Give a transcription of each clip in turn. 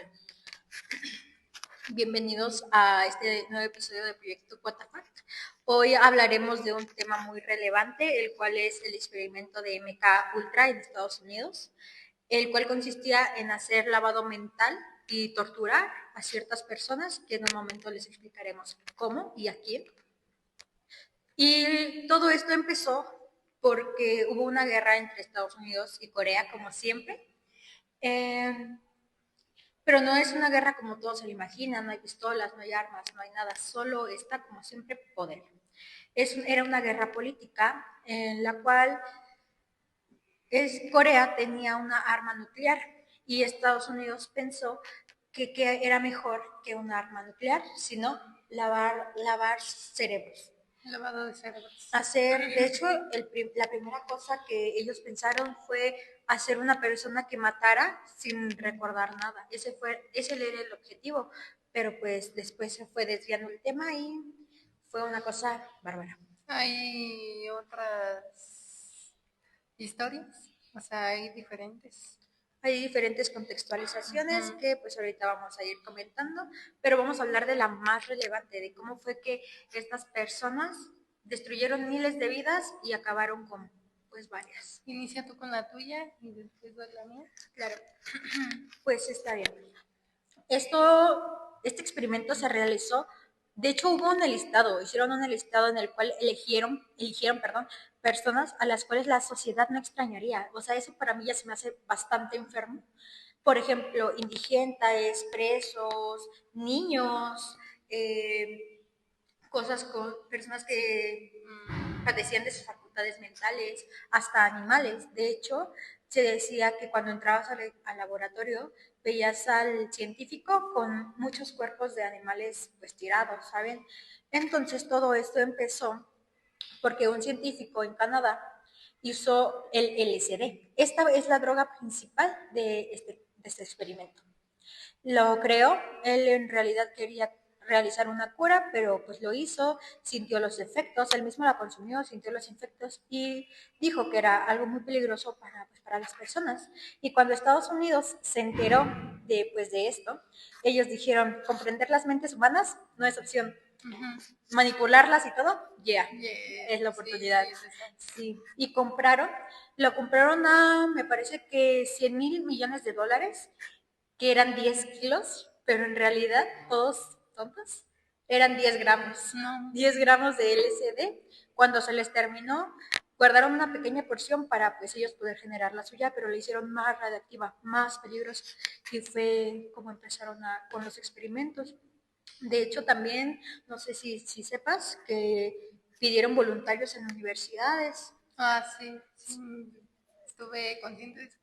Bueno, bienvenidos a este nuevo episodio de Proyecto What the Fact. Hoy hablaremos de un tema muy relevante, el cual es el experimento de MK Ultra en Estados Unidos, el cual consistía en hacer lavado mental y torturar a ciertas personas, que en un momento les explicaremos cómo y a quién. Y todo esto empezó porque hubo una guerra entre Estados Unidos y Corea, como siempre. Pero no es una guerra como todos se lo imaginan, no hay pistolas, no hay armas, no hay nada, solo está, como siempre, poder. Era una guerra política en la cual Corea tenía una arma nuclear y Estados Unidos pensó que era mejor que un arma nuclear, sino lavar cerebros. Lavado de cerebros. De hecho, la primera cosa que ellos pensaron fue hacer una persona que matara sin recordar nada. Ese era el objetivo, pero pues después se fue desviando el tema y fue una cosa bárbara. Hay otras historias, o sea, hay diferentes. Hay diferentes contextualizaciones que pues ahorita vamos a ir comentando, pero vamos a hablar de la más relevante, de cómo fue que estas personas destruyeron miles de vidas y acabaron con pues varias. Inicia tú con la tuya y después doy la mía. Claro. Pues está bien. Este experimento se realizó, de hecho hicieron un listado en el cual eligieron, personas a las cuales la sociedad no extrañaría. O sea, eso para mí ya se me hace bastante enfermo. Por ejemplo, indigentes, presos, niños, personas que padecían de sus facultades mentales, hasta animales. De hecho, se decía que cuando entrabas al laboratorio veías al científico con muchos cuerpos de animales pues tirados, ¿saben? Entonces todo esto empezó porque un científico en Canadá hizo el LSD. Esta es la droga principal de este experimento. Lo creó, él en realidad quería realizar una cura, pero pues lo hizo, sintió los efectos, él mismo la consumió, sintió los efectos y dijo que era algo muy peligroso para las personas. Y cuando Estados Unidos se enteró de esto, ellos dijeron, comprender las mentes humanas no es opción. Manipularlas y todo, es la oportunidad. Sí. Y lo compraron a, me parece que 100,000 millones de dólares, que eran 10 kilos, pero en realidad, todos tontos, eran 10 gramos. 10 gramos de LSD. Cuando se les terminó, guardaron una pequeña porción para pues ellos poder generar la suya, pero la hicieron más radiactiva, más peligrosa, y fue como empezaron con los experimentos. De hecho, también, no sé si sepas, que pidieron voluntarios en universidades. Sí. Estuve consciente de eso.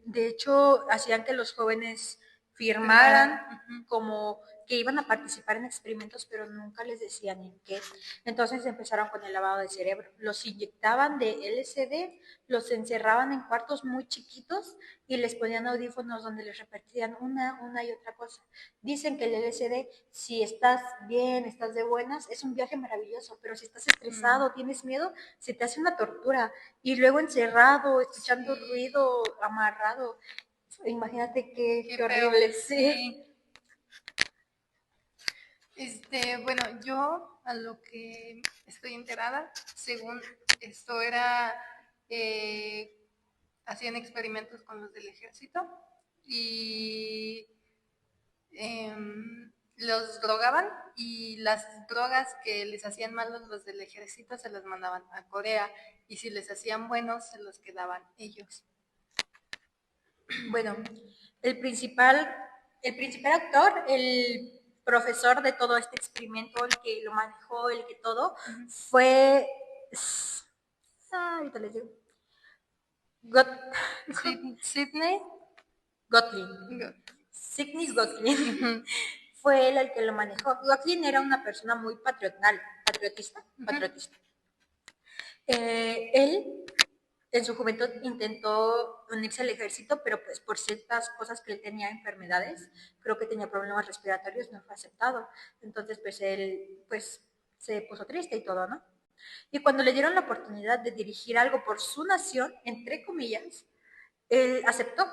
De hecho, hacían que los jóvenes firmaran como que iban a participar en experimentos, pero nunca les decían en qué. Entonces empezaron con el lavado de cerebro. Los inyectaban de LSD, los encerraban en cuartos muy chiquitos y les ponían audífonos donde les repetían una y otra cosa. Dicen que el LSD, si estás bien, estás de buenas, es un viaje maravilloso, pero si estás estresado, tienes miedo, se te hace una tortura. Y luego encerrado, escuchando ruido, amarrado. Imagínate qué horrible. Sí. Bueno, yo a lo que estoy enterada, según esto era, hacían experimentos con los del ejército y los drogaban y las drogas que les hacían malos los del ejército se las mandaban a Corea y si les hacían buenos se los quedaban ellos. Bueno, el principal actor, el profesor de todo este experimento, el que lo manejó, el que todo, fue... ahorita les digo. Sidney Gottlieb. Fue él el que lo manejó. Gottlieb era una persona muy patriotista. Él en su juventud intentó unirse al ejército, pero pues por ciertas cosas que él tenía enfermedades, creo que tenía problemas respiratorios, no fue aceptado. Entonces pues él pues se puso triste y todo, ¿no? Y cuando le dieron la oportunidad de dirigir algo por su nación, entre comillas, él aceptó.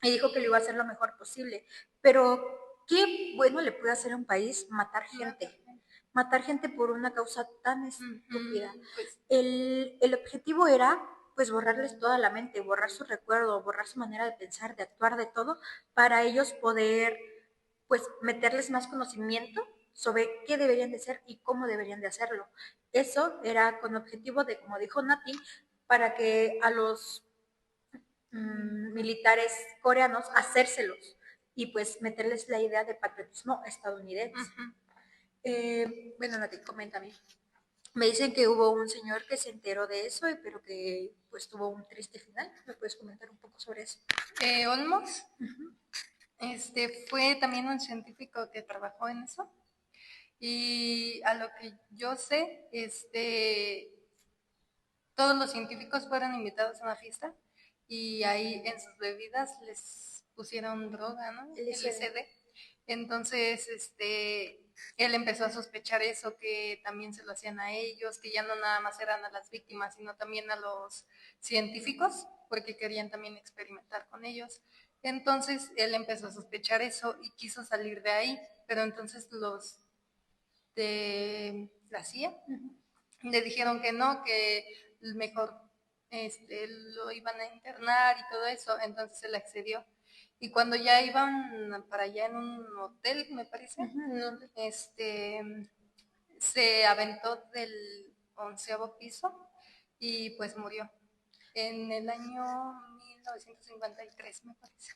y dijo que lo iba a hacer lo mejor posible. Pero qué bueno le puede hacer a un país matar gente. Matar gente por una causa tan estúpida. Pues, El objetivo era pues borrarles toda la mente, borrar su recuerdo, borrar su manera de pensar, de actuar, de todo, para ellos poder pues meterles más conocimiento sobre qué deberían de ser y cómo deberían de hacerlo. Eso era con objetivo de, como dijo Nati, para que a los militares coreanos hacérselos y pues meterles la idea de patriotismo estadounidense. Bueno, Nati, coméntame. Me dicen que hubo un señor que se enteró de eso, pero que pues tuvo un triste final. ¿Me puedes comentar un poco sobre eso? Olmos, fue también un científico que trabajó en eso. Y a lo que yo sé, todos los científicos fueron invitados a una fiesta y ahí en sus bebidas les pusieron droga, ¿no? LSD. Entonces, él empezó a sospechar eso, que también se lo hacían a ellos, que ya no nada más eran a las víctimas, sino también a los científicos, porque querían también experimentar con ellos. Entonces, él empezó a sospechar eso y quiso salir de ahí, pero entonces los de la CIA le dijeron que no, que mejor lo iban a internar y todo eso, entonces él accedió. Y cuando ya iban para allá en un hotel, me parece, se aventó del 11º piso y pues murió en el año 1953, me parece.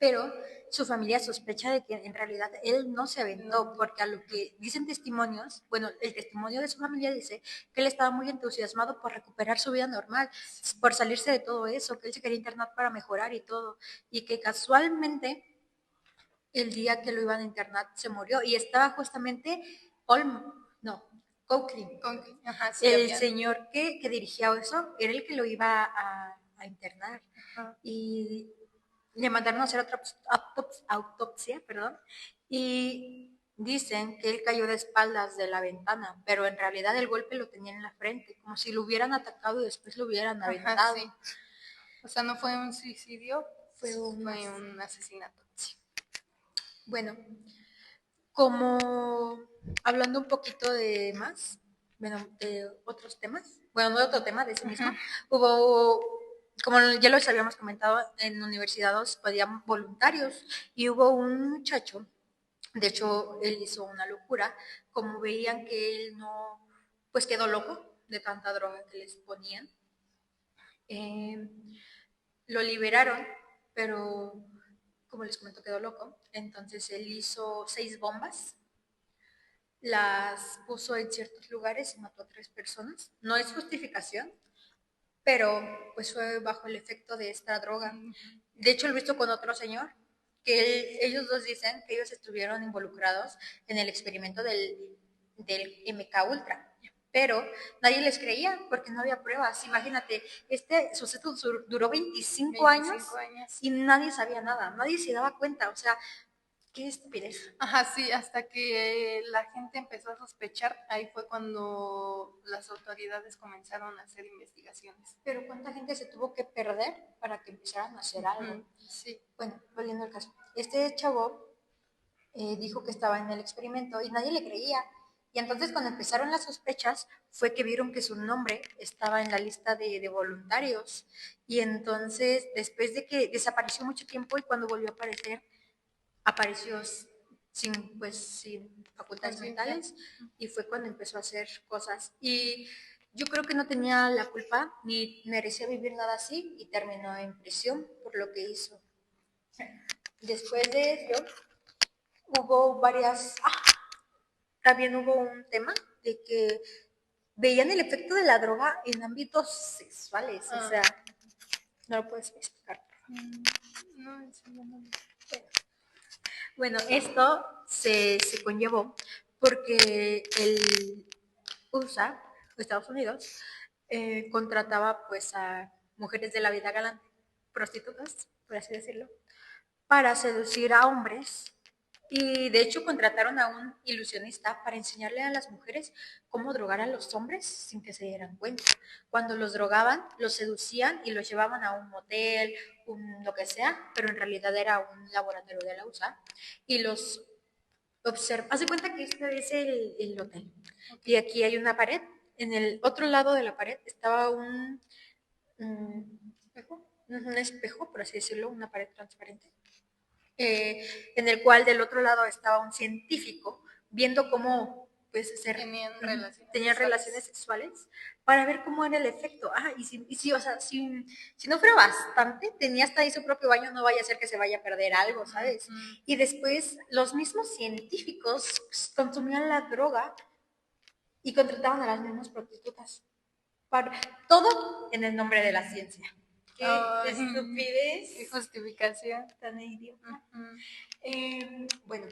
Pero su familia sospecha de que en realidad él no se aventó, porque a lo que dicen testimonios, bueno, el testimonio de su familia dice que él estaba muy entusiasmado por recuperar su vida normal, por salirse de todo eso, que él se quería internar para mejorar y todo, y que casualmente el día que lo iban a internar se murió, y estaba justamente Cochran. Ajá, sí, el señor que dirigía eso era el que lo iba a internar. Ajá. Y le mandaron a hacer otra autopsia, y dicen que él cayó de espaldas de la ventana, pero en realidad el golpe lo tenía en la frente, como si lo hubieran atacado y después lo hubieran aventado. Ajá, sí. O sea, no fue un suicidio, fue un asesinato. Sí. Bueno, como hablando un poquito de más, bueno, de otros temas, bueno, no de otro tema, de ese mismo, hubo, como ya lo habíamos comentado, en universidades pedían voluntarios y hubo un muchacho, de hecho, él hizo una locura, como veían que él no, pues quedó loco de tanta droga que les ponían. Lo liberaron, pero como les comento, quedó loco. Entonces él hizo 6 bombas, las puso en ciertos lugares y mató a 3 personas. No es justificación, pero pues fue bajo el efecto de esta droga. De hecho, lo he visto con otro señor, que ellos dos dicen que ellos estuvieron involucrados en el experimento del MK Ultra, pero nadie les creía porque no había pruebas. Imagínate, este suceso duró 25 años y nadie sabía nada, nadie se daba cuenta, o sea, qué estupidez. Ajá, sí, hasta que la gente empezó a sospechar, ahí fue cuando las autoridades comenzaron a hacer investigaciones. Pero ¿cuánta gente se tuvo que perder para que empezaran a hacer algo? Sí. Bueno, volviendo al caso. Este chavo dijo que estaba en el experimento y nadie le creía. Y entonces cuando empezaron las sospechas fue que vieron que su nombre estaba en la lista de voluntarios. Y entonces, después de que desapareció mucho tiempo y cuando volvió a aparecer, apareció sin facultades mentales y fue cuando empezó a hacer cosas. Y yo creo que no tenía la culpa ni merecía vivir nada así y terminó en prisión por lo que hizo. Después de ello, hubo varias... también hubo un tema de que veían el efecto de la droga en ámbitos sexuales, o sea, no lo puedes explicar. No. Bueno, esto se conllevó porque el USA, Estados Unidos, contrataba pues a mujeres de la vida galante, prostitutas, por así decirlo, para seducir a hombres Y de hecho contrataron a un ilusionista para enseñarle a las mujeres cómo drogar a los hombres sin que se dieran cuenta. Cuando los drogaban, los seducían y los llevaban a un motel, lo que sea, pero en realidad era un laboratorio de la USA. Y los observa. Haz de cuenta que este es el hotel. Okay. Y aquí hay una pared. En el otro lado de la pared estaba un espejo, por así decirlo, una pared transparente, en el cual del otro lado estaba un científico viendo cómo pues, tenían relaciones sexuales para ver cómo era el efecto. O sea, si no fuera bastante, tenía hasta ahí su propio baño, no vaya a ser que se vaya a perder algo, ¿sabes? Y después los mismos científicos consumían la droga y contrataban a las mismas prostitutas. Todo en el nombre de la ciencia. Qué estupidez. Qué justificación. Tan idiota. Bueno,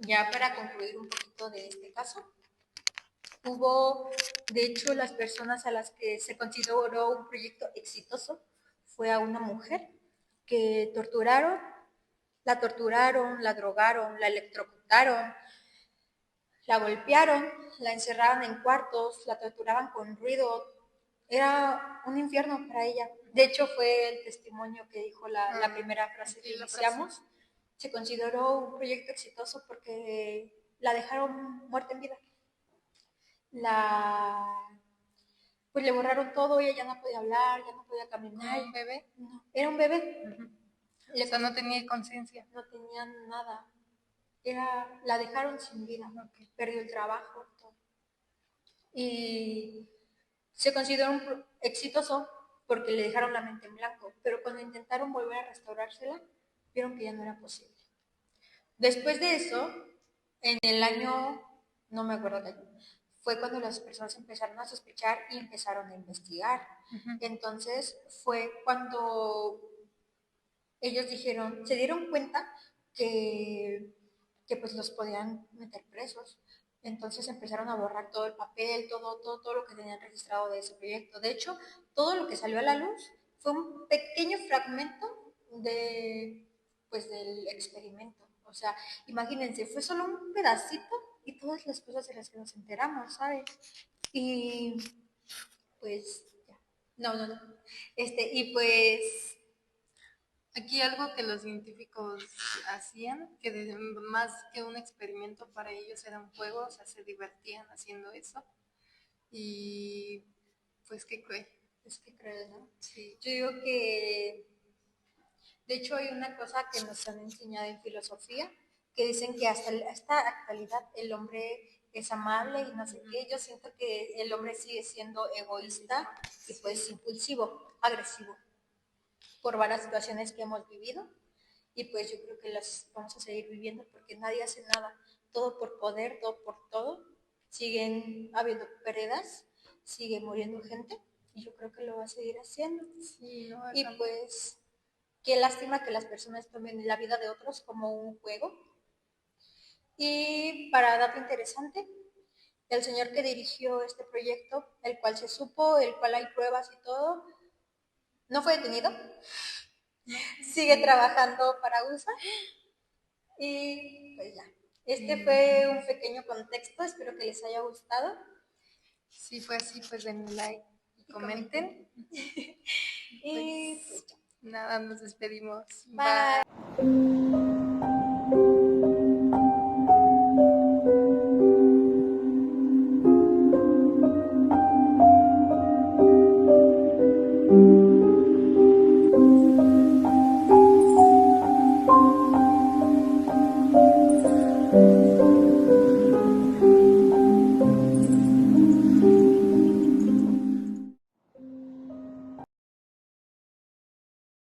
ya para concluir un poquito de este caso, hubo, de hecho, las personas a las que se consideró un proyecto exitoso fue a una mujer que la torturaron, la drogaron, la electrocutaron, la golpearon, la encerraron en cuartos, la torturaban con ruido. Era un infierno para ella. De hecho, fue el testimonio que dijo la primera frase que iniciamos. Se consideró un proyecto exitoso porque la dejaron muerta en vida. Pues le borraron todo y ella ya no podía hablar, ya no podía caminar. ¿Era un bebé? No, era un bebé. O sea, no tenía conciencia. No tenía nada. La dejaron sin vida. Okay. Perdió el trabajo, todo. Y se consideró un exitoso porque le dejaron la mente en blanco, pero cuando intentaron volver a restaurársela, vieron que ya no era posible. Después de eso, en el año, no me acuerdo qué año, fue cuando las personas empezaron a sospechar y empezaron a investigar. Entonces fue cuando ellos se dieron cuenta que pues los podían meter presos. Entonces empezaron a borrar todo el papel, todo lo que tenían registrado de ese proyecto. De hecho, todo lo que salió a la luz fue un pequeño fragmento del experimento. O sea, imagínense, fue solo un pedacito y todas las cosas de las que nos enteramos, ¿sabes? Y pues, ya. No. Y pues aquí algo que los científicos hacían, que más que un experimento para ellos era un juego, o sea, se divertían haciendo eso. Y pues qué cruel. Es que cruel, ¿no? Sí. Yo digo que, de hecho, hay una cosa que nos han enseñado en filosofía, que dicen que hasta esta actualidad el hombre es amable y no sé qué. Yo siento que el hombre sigue siendo egoísta y pues impulsivo, agresivo, por varias situaciones que hemos vivido, y pues yo creo que las vamos a seguir viviendo porque nadie hace nada, todo por poder, todo por todo, siguen habiendo pérdidas, sigue muriendo gente y yo creo que lo va a seguir haciendo. Sí, no, y pues qué lástima que las personas tomen la vida de otros como un juego. Y para dato interesante, el señor que dirigió este proyecto, el cual se supo, el cual hay pruebas y todo, no fue detenido, sigue trabajando para USA. Y pues ya, fue un pequeño contexto, espero que les haya gustado. Si fue así, pues denle like y comenten. Y pues nada, nos despedimos. Bye.